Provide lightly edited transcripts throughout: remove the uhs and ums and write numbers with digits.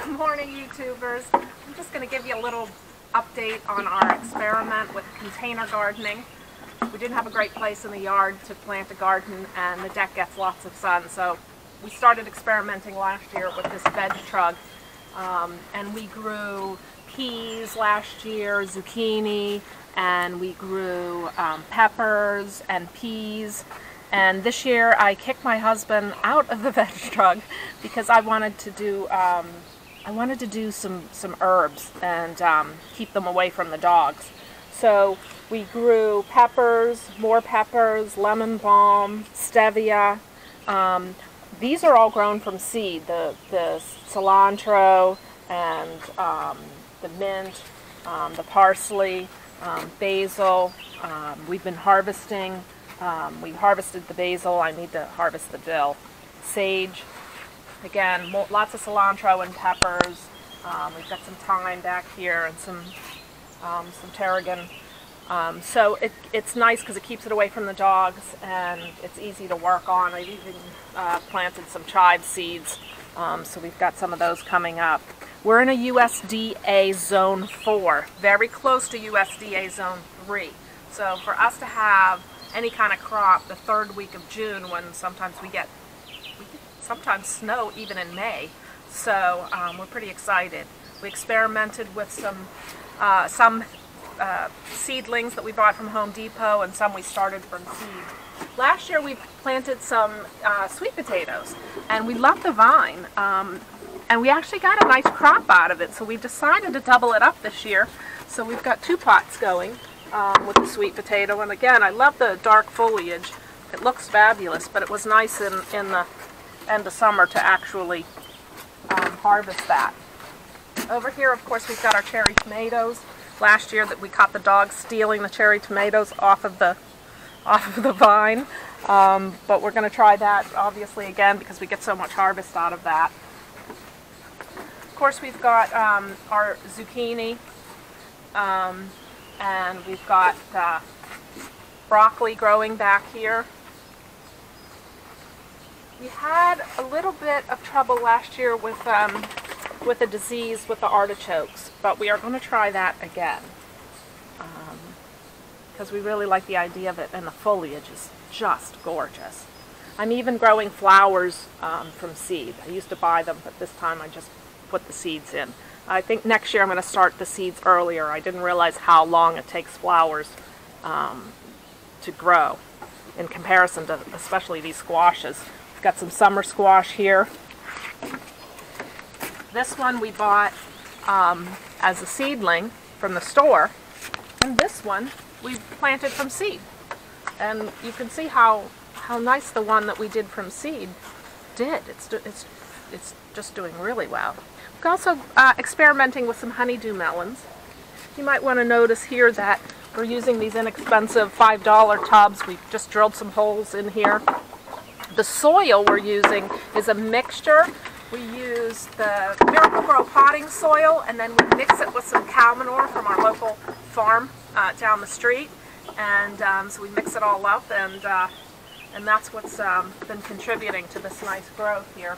Good morning, YouTubers. I'm just going to give you a little update on our experiment with container gardening. We didn't have a great place in the yard to plant a garden, and the deck gets lots of sun, so we started experimenting last year with this veg trug. And we grew peas last year, zucchini, and we grew peppers and peas. And this year I kicked my husband out of the veg trug because I wanted to do some herbs and keep them away from the dogs. So we grew peppers, more peppers, lemon balm, stevia. These are all grown from seed. The cilantro and the mint, the parsley, basil. We've been harvesting. We harvested the basil. I need to harvest the dill. Sage. Again, lots of cilantro and peppers. We've got some thyme back here and some tarragon. So it's nice because it keeps it away from the dogs and it's easy to work on. I've even planted some chive seeds, so we've got some of those coming up. We're in a USDA Zone 4, very close to USDA Zone 3. So for us to have any kind of crop the third week of June, when sometimes we get sometimes snow even in May, so we're pretty excited. We experimented with some seedlings that we bought from Home Depot and some we started from seed. Last year we planted some sweet potatoes and we loved the vine, and we actually got a nice crop out of it, so we decided to double it up this year. So we've got 2 pots going with the sweet potato, and again, I love the dark foliage. It looks fabulous, but it was nice in the end of summer to actually harvest that. Over here, of course, we've got our cherry tomatoes. Last year that we caught the dogs stealing the cherry tomatoes off of the vine, but we're going to try that obviously again because we get so much harvest out of that. Of course, we've got our zucchini, and we've got broccoli growing back here. We had a little bit of trouble last year with a disease with the artichokes, but we are going to try that again because we really like the idea of it, and the foliage is just gorgeous. I'm even growing flowers from seed. I used to buy them, but this time I just put the seeds in. I think next year I'm going to start the seeds earlier. I didn't realize how long it takes flowers to grow in comparison to especially these squashes. We've got some summer squash here. This one we bought as a seedling from the store, and this one we planted from seed. And you can see how nice the one that we did from seed did. It's just doing really well. We're also experimenting with some honeydew melons. You might want to notice here that we're using these inexpensive $5 tubs. We've just drilled some holes in here. The soil we're using is a mixture. We use the Miracle-Gro potting soil, and then we mix it with some cow manure from our local farm down the street. And so we mix it all up, and that's what's been contributing to this nice growth here.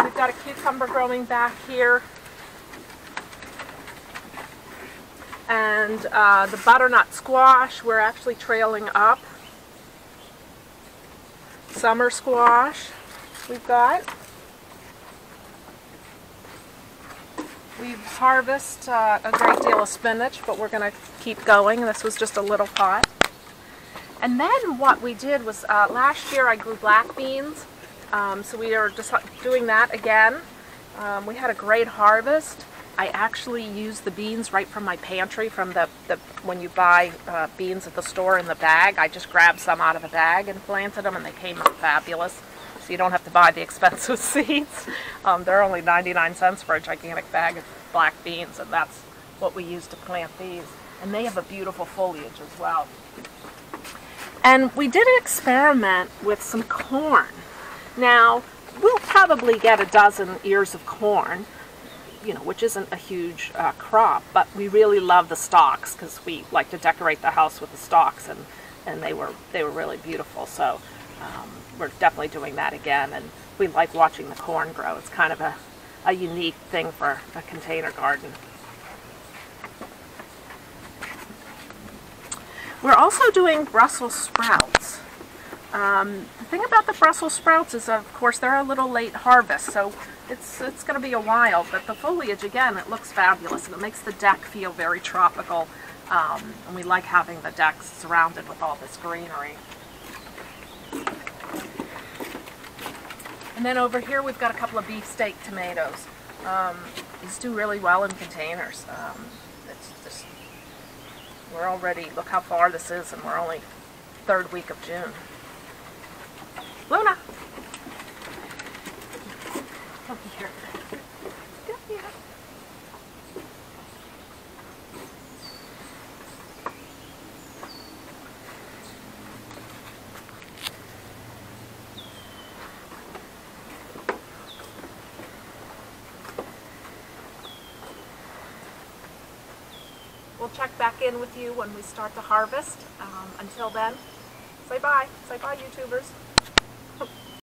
We've got a cucumber growing back here. And the butternut squash, we're actually trailing up. Summer squash we've got. We've harvested a great deal of spinach, but we're going to keep going. This was just a little pot. And then what we did was, last year I grew black beans, so we are just doing that again. We had a great harvest. I actually used the beans right from my pantry, from when you buy beans at the store in the bag. I just grabbed some out of the bag and planted them, and they came out fabulous. So you don't have to buy the expensive seeds. They're only 99 cents for a gigantic bag of black beans, and that's what we use to plant these. And they have a beautiful foliage as well. And we did an experiment with some corn. Now, we'll probably get a dozen ears of corn, which isn't a huge crop, but we really love the stalks because we like to decorate the house with the stalks, and they were really beautiful. So we're definitely doing that again, and we like watching the corn grow. It's kind of a unique thing for a container garden. We're also doing Brussels sprouts. The thing about the Brussels sprouts is, of course, they're a little late harvest, so it's going to be a while, but the foliage, again, it looks fabulous, and it makes the deck feel very tropical, and we like having the deck surrounded with all this greenery. And then over here we've got a couple of beefsteak tomatoes. These do really well in containers. We're already, look how far this is, and we're only 3rd week of June. Luna! Come here. Come here. We'll check back in with you when we start the harvest. Until then, say bye. Say bye, YouTubers.